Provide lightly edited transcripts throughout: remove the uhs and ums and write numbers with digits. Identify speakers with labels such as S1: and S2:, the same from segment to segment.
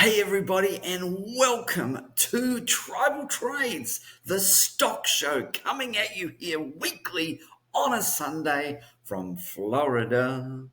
S1: Hey everybody, and welcome to Tribal Trades, the stock show coming at you here weekly on a Sunday from Florida.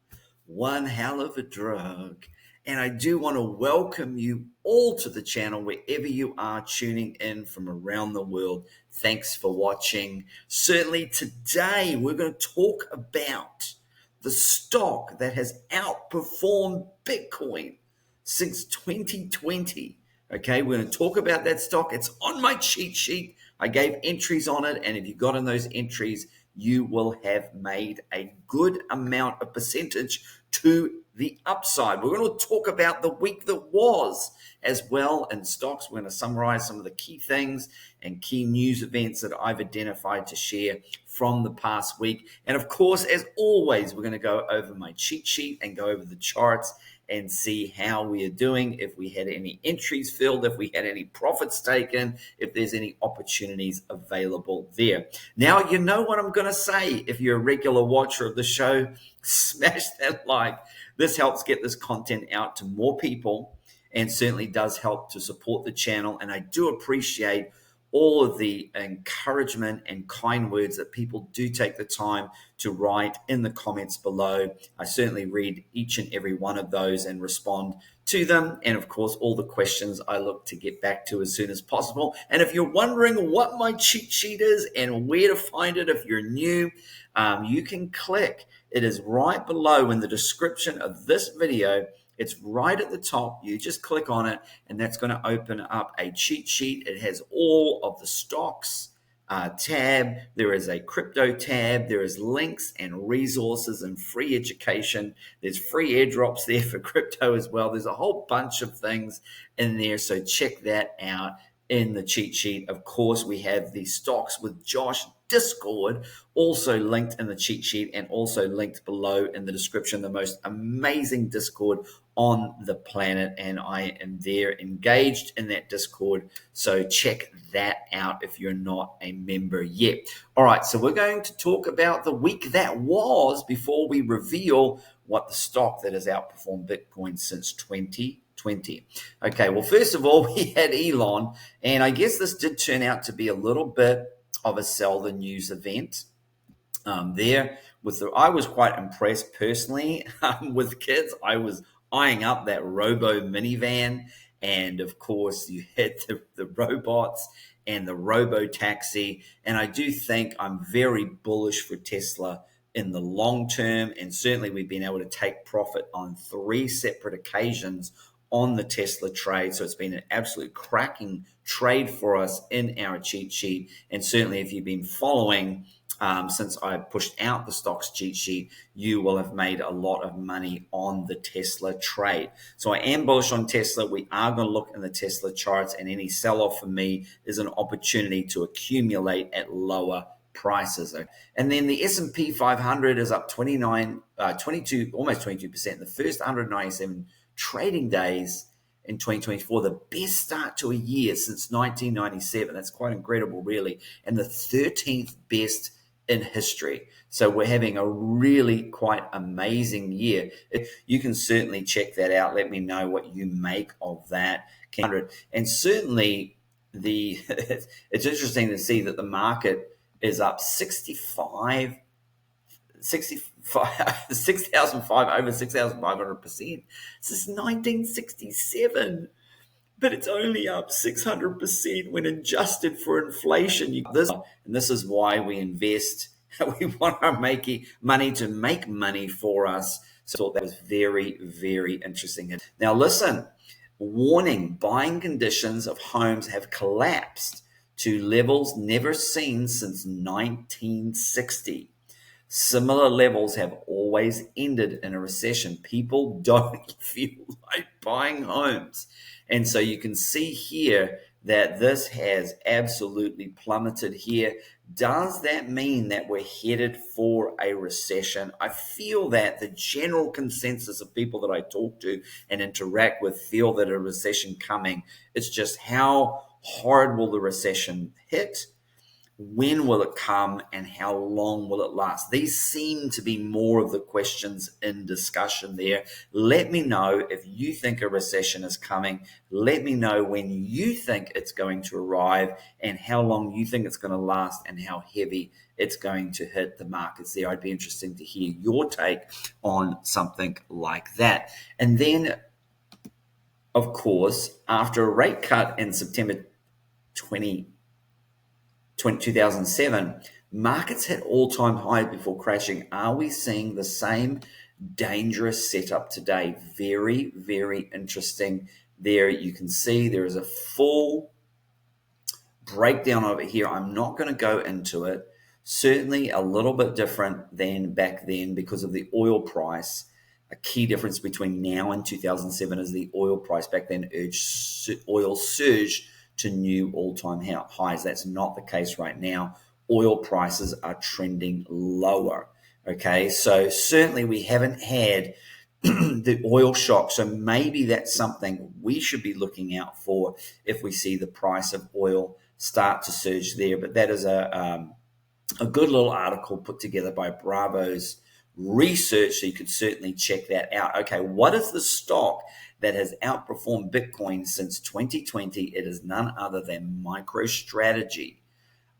S1: One hell of a drug. And I do want to welcome you all to the channel wherever you are tuning in from around the world. Thanks for watching. Certainly today we're going to talk about the stock that has outperformed Bitcoin since 2020. Okay, we're going to talk about that stock. It's on my cheat sheet. I gave entries on it, and if you got in those entries, you will have made a good amount of percentage to the upside. We're going to talk about the week that was as well in stocks. We're going to summarize some of the key things and key news events that I've identified to share from the past week. And of course, as always, we're going to go over my cheat sheet and go over the charts and see how we are doing, if we had any entries filled, if we had any profits taken, if there's any opportunities available there. Now, you know what I'm going to say. If you're a regular watcher of the show, smash that like. This helps get this content out to more people and certainly does help to support the channel. And I do appreciate all of the encouragement and kind words that people do take the time to write in the comments below. I certainly read each and every one of those and respond to them. And of course, all the questions I look to get back to as soon as possible. And if you're wondering what my cheat sheet is and where to find it if you're new, you can click. It is right below in the description of this video. It's right at the top. You just click on it, and that's going to open up a cheat sheet. It has all of the stocks tab. There is a crypto tab. There is links and resources and free education. There's free airdrops there for crypto as well. There's a whole bunch of things in there, so check that out in the cheat sheet. Of course, we have the Stocks with Josh Discord also linked in the cheat sheet and also linked below in the description. The most amazing Discord on the planet, and I am there engaged in that Discord, so check that out if you're not a member yet. All right, so we're going to talk about the week that was before we reveal what the stock that has outperformed Bitcoin since 2020. Okay, well, first of all, we had Elon, and I guess this did turn out to be a little bit of a sell the news event. I was quite impressed personally with kids. I was eyeing up that Robo minivan, and of course you had the robots and the Robo taxi, and I do think I'm very bullish for Tesla in the long term, and certainly we've been able to take profit on 3 separate occasions on the Tesla trade. So it's been an absolute cracking trade for us in our cheat sheet. And certainly if you've been following since I pushed out the stocks cheat sheet, you will have made a lot of money on the Tesla trade. So I am bullish on Tesla. We are going to look in the Tesla charts, and any sell-off for me is an opportunity to accumulate at lower prices. And then the S&P 500 is up 22, almost 22%. The first 197 trading days in 2024, the best start to a year since 1997. That's quite incredible, really. And the 13th best in history. So we're having a really quite amazing year. You can certainly check that out. Let me know what you make of that. And certainly it's interesting to see that the market is up 6,500 over 6,500% since 1967, but it's only up 600% when adjusted for inflation. This is why we invest. We want our money to make money for us. So I thought that was very, very interesting. Now listen, warning: buying conditions of homes have collapsed to levels never seen since 1960. Similar levels have always ended in a recession. People don't feel like buying homes. And so you can see here that this has absolutely plummeted here. Does that mean that we're headed for a recession? I feel that the general consensus of people that I talk to and interact with feel that a recession coming. It's just how hard will the recession hit? When will it come and how long will it last? These seem to be more of the questions in discussion there. Let me know if you think a recession is coming. Let me know when you think it's going to arrive and how long you think it's going to last and how heavy it's going to hit the markets there. I'd be interested to hear your take on something like that. And then, of course, after a rate cut in September 2007, markets hit all-time highs before crashing. Are we seeing the same dangerous setup today? Very, very interesting there. You can see there is a full breakdown over here. I'm not going to go into it. Certainly a little bit different than back then because of the oil price. A key difference between now and 2007 is the oil price. Back then, oil surged to new all-time highs. That's not the case right now. Oil prices are trending lower. Okay, so certainly we haven't had the oil shock. So maybe that's something we should be looking out for if we see the price of oil start to surge there. But that is a good little article put together by Bravo's research, so you could certainly check that out. Okay, what is the stock that has outperformed Bitcoin since 2020? It is none other than MicroStrategy.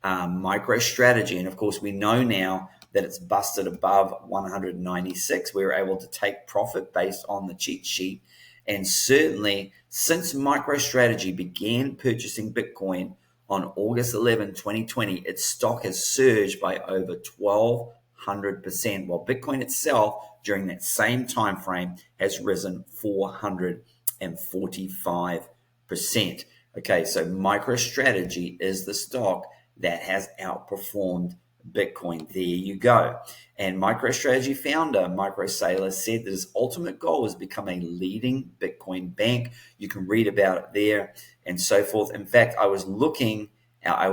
S1: MicroStrategy, and of course we know now that it's busted above 196. We were able to take profit based on the cheat sheet, and certainly since MicroStrategy began purchasing Bitcoin on August 11, 2020, its stock has surged by over 1,200%, while Bitcoin itself during that same time frame has risen 445%. Okay, so MicroStrategy is the stock that has outperformed Bitcoin. There you go. And MicroStrategy founder Michael Saylor said that his ultimate goal is to become a leading Bitcoin bank. You can read about it there and so forth. In fact, I was looking at I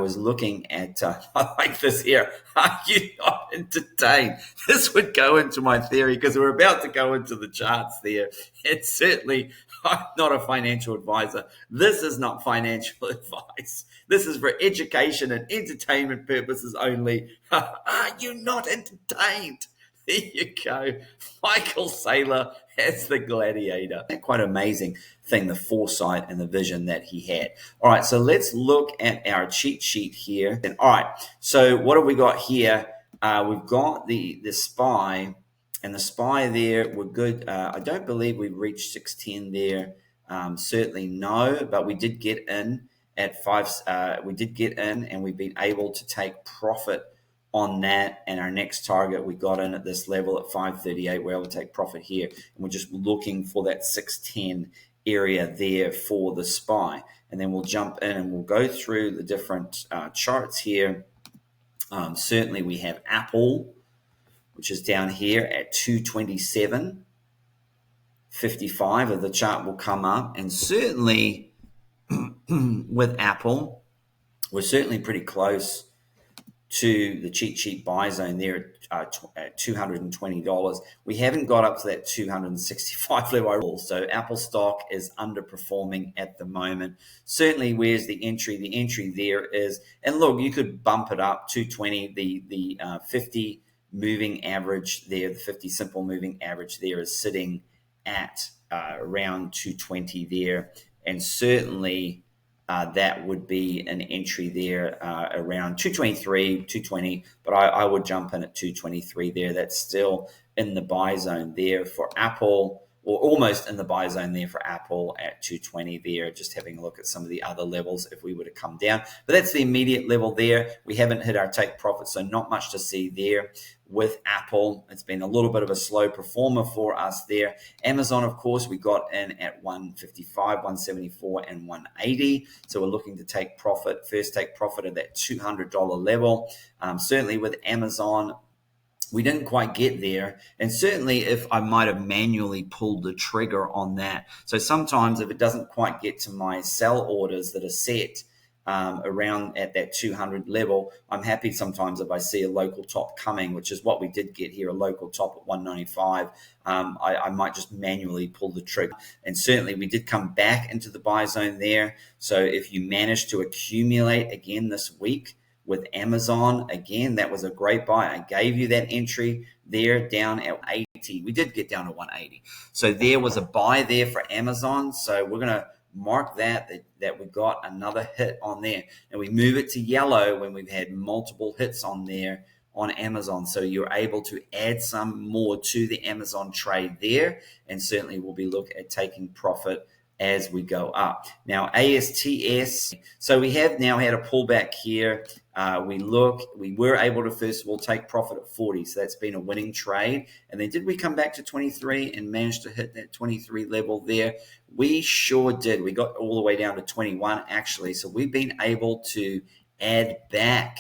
S1: like this here. Are you not entertained? This would go into my theory because we're about to go into the charts there. It's certainly, I'm not a financial advisor. This is not financial advice. This is for education and entertainment purposes only. Are you not entertained? There you go. Michael Saylor as the gladiator. Quite amazing thing, the foresight and the vision that he had. All right, so let's look at our cheat sheet here. And all right, so what have we got here? We've got the SPY, and the SPY there, we're good. I don't believe we reached 610 there. Certainly no, but we did get in at we did get in, and we've been able to take profit on that. And our next target, we got in at this level at 538. We're able to take profit here, and we're just looking for that 610 area there for the SPY. And then we'll jump in and we'll go through the different charts here. Certainly we have Apple, which is down here at 227.55 of the chart will come up. And certainly with Apple, we're certainly pretty close to the cheat sheet buy zone there at $220. We haven't got up to that 265 level, so Apple stock is underperforming at the moment. Certainly, where's the entry? The entry there is, and look, you could bump it up 220. The 50 moving average there, the 50 simple moving average there is sitting at around 220 there, and certainly that would be an entry there around 223, 220, but I would jump in at 223 there. That's still in the buy zone there for Apple, or almost in the buy zone there for Apple at 220 there. Just having a look at some of the other levels if we were to come down. But that's the immediate level there. We haven't hit our take profit, so not much to see there. With Apple, it's been a little bit of a slow performer for us there. Amazon, of course, we got in at 155, 174, and 180. So we're looking to take profit, first take profit at that $200 level. Certainly with Amazon, we didn't quite get there. And certainly if I might have manually pulled the trigger on that. So sometimes if it doesn't quite get to my sell orders that are set around at that 200 level, I'm happy sometimes if I see a local top coming, which is what we did get here, a local top at 195. I might just manually pull the trigger. And certainly we did come back into the buy zone there. So if you manage to accumulate again this week, with Amazon. Again, that was a great buy. I gave you that entry there down at 80. We did get down to 180. So there was a buy there for Amazon. So we're going to mark that we got another hit on there. And we move it to yellow when we've had multiple hits on there on Amazon. So you're able to add some more to the Amazon trade there. And certainly we'll be looking at taking profit as we go up. Now, ASTS, so we have now had a pullback here. We were able to, first of all, take profit at 40. So that's been a winning trade. And then did we come back to 23 and manage to hit that 23 level there? We sure did. We got all the way down to 21, actually. So we've been able to add back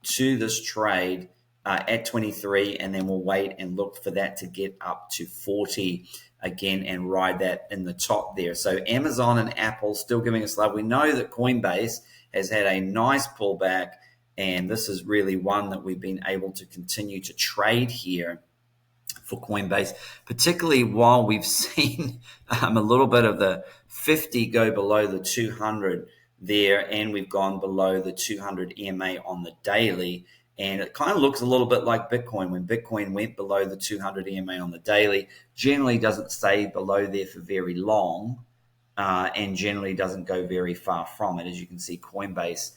S1: to this trade at 23, and then we'll wait and look for that to get up to 40 again and ride that in the top there. So Amazon and Apple still giving us love. We know that Coinbase has had a nice pullback, and this is really one that we've been able to continue to trade here for Coinbase, particularly while we've seen a little bit of the 50 go below the 200 there, and we've gone below the 200 EMA on the daily. And it kind of looks a little bit like Bitcoin. When Bitcoin went below the 200 EMA on the daily, generally doesn't stay below there for very long, and generally doesn't go very far from it. As you can see, Coinbase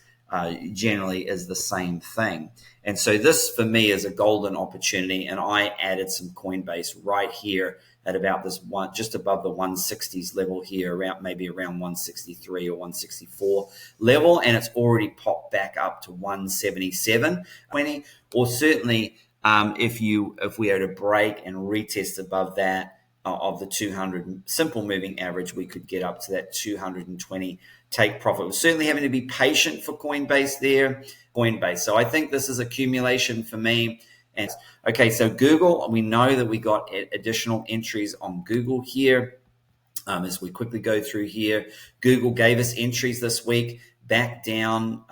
S1: generally is the same thing. And so this, for me, is a golden opportunity, and I added some Coinbase right here at about this one, just above the 160s level here, maybe around 163 or 164 level, and it's already popped back up to 177.20. Or certainly, if we are to break and retest above that of the 200 simple moving average, we could get up to that 220 take profit. We're certainly having to be patient for Coinbase there. So I think this is accumulation for me. And okay, so Google, we know that we got additional entries on Google here. As we quickly go through here, Google gave us entries this week back down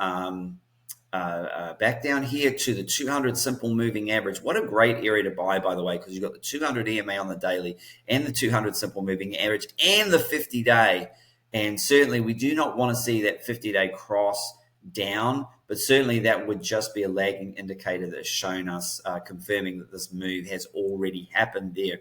S1: here to the 200 simple moving average. What a great area to buy, by the way, because you've got the 200 EMA on the daily and the 200 simple moving average and the 50-day. And certainly we do not want to see that 50-day cross down, but certainly that would just be a lagging indicator that's shown us, confirming that this move has already happened there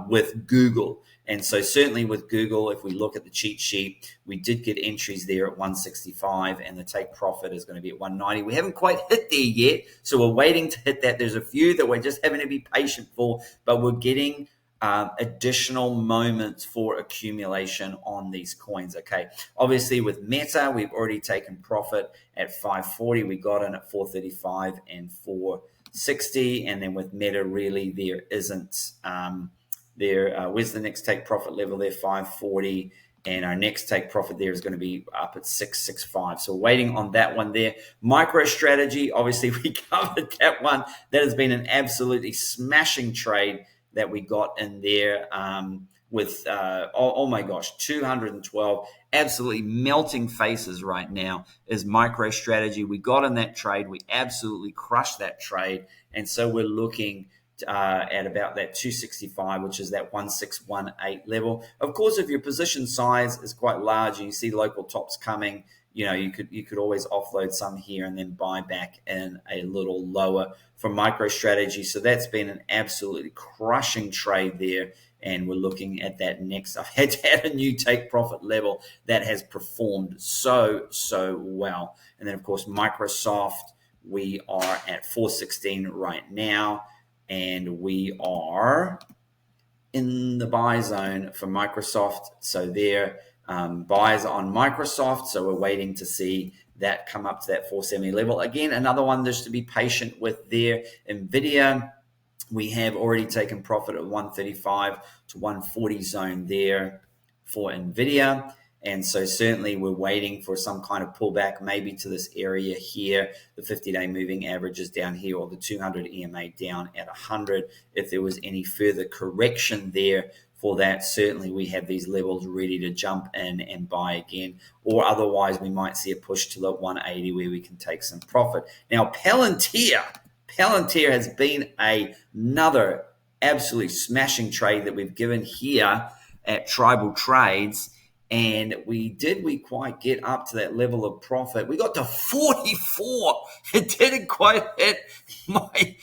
S1: with Google. And so certainly with Google, if we look at the cheat sheet, we did get entries there at 165, and the take profit is going to be at 190. We haven't quite hit there yet, so we're waiting to hit that. There's a few that we're just having to be patient for, but we're getting additional moments for accumulation on these coins. Okay, obviously with Meta, we've already taken profit at 540. We got in at 435 and 460, and then with Meta, really there isn't where's the next take profit level there? 540, and our next take profit there is going to be up at 665. So waiting on that one there. MicroStrategy, obviously we covered that one. That has been an absolutely smashing trade that we got in there with, oh my gosh, 212, absolutely melting faces right now is MicroStrategy. We got in that trade. We absolutely crushed that trade. And so we're looking at about that 265, which is that 1618 level. Of course, if your position size is quite large and you see local tops coming, you could always offload some here and then buy back in a little lower for MicroStrategy. So that's been an absolutely crushing trade there, and we're looking at that next. I've had to add a new take profit level that has performed so well. And then of course Microsoft, we are at 416 right now, and we are in the buy zone for Microsoft. So there. Buys on Microsoft, so we're waiting to see that come up to that 470 level. Again, another one just to be patient with there. NVIDIA, we have already taken profit at 135 to 140 zone there for NVIDIA. And so certainly we're waiting for some kind of pullback, maybe to this area here. The 50-day moving average is down here, or the 200 EMA down at 100. If there was any further correction there, for that, certainly we have these levels ready to jump in and buy again, or otherwise we might see a push to the 180 where we can take some profit. Now, Palantir has been another absolutely smashing trade that we've given here at Tribal Trades, And we quite get up to that level of profit. We got to 44. It didn't quite hit my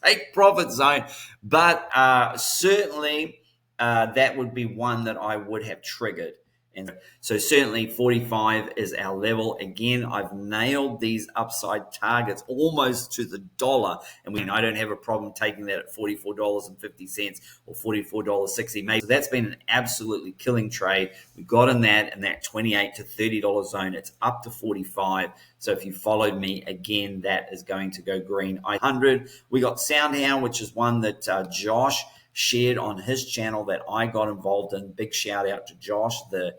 S1: take profit zone, but certainly that would be one that I would have triggered. And so certainly 45 is our level. Again, I've nailed these upside targets almost to the dollar. And I don't have a problem taking that at $44.50 or $44.60. Maybe. So that's been an absolutely killing trade. We got in that $28 to $30 zone. It's up to 45. So if you followed me, again, that is going to go green. 100. We got SoundHound, which is one that Josh shared on his channel that I got involved in. Big shout out to Josh, the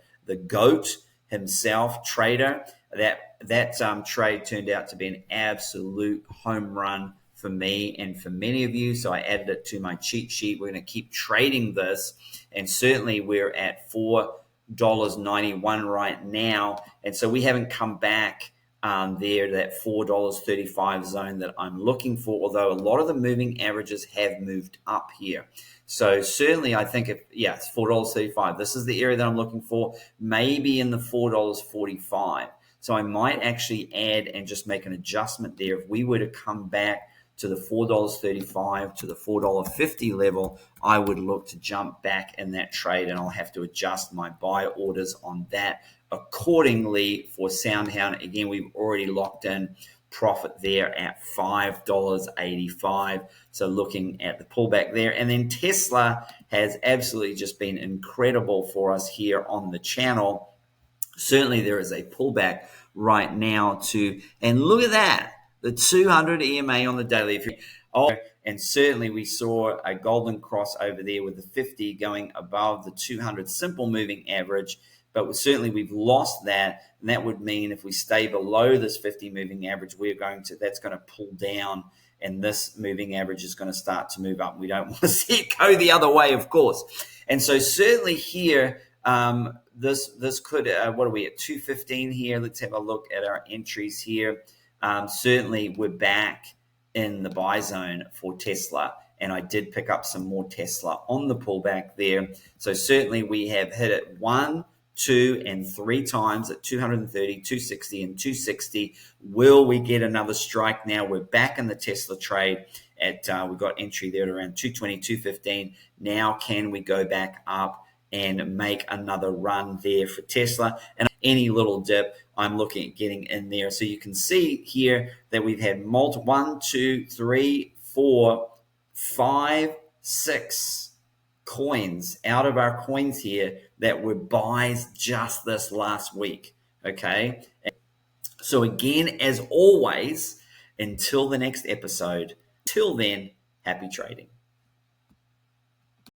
S1: GOAT himself, trader. That trade turned out to be an absolute home run for me and for many of you. So I added it to my cheat sheet. We're going to keep trading this, and certainly we're at $4.91 right now, and so we haven't come back there, that $4.35 zone that I'm looking for, although a lot of the moving averages have moved up here. So certainly I think it's $4.35. This is the area that I'm looking for, maybe in the $4.45. So I might actually add and just make an adjustment there. If we were to come back to the $4.35 to the $4.50 level, I would look to jump back in that trade, and I'll have to adjust my buy orders on that accordingly. For SoundHound, again, we've already locked in profit there at $5.85. So looking at the pullback there. And then Tesla has absolutely just been incredible for us here on the channel. Certainly there is a pullback right now and look at that, the 200 EMA on the daily. And certainly we saw a golden cross over there with the 50 going above the 200 simple moving average. But we've lost that, and that would mean if we stay below this 50 moving average, that's going to pull down, and this moving average is going to start to move up. We don't want to see it go the other way, of course. And so certainly here, this could, what are we at, 215 here? Let's have a look at our entries here. Certainly we're back in the buy zone for Tesla, and I did pick up some more Tesla on the pullback there. So certainly we have hit it 1, 2, and 3 times at 230, 260, and 260. Will we get another strike now? We're back in the Tesla trade at, we got entry there at around 220, 215. Now can we go back up and make another run there for Tesla? And any little dip, I'm looking at getting in there. So you can see here that we've had 1, 2, 3, 4, 5, 6 coins out of our coins here that were buys just this last week. Okay. So again, as always, until the next episode, till then, happy trading.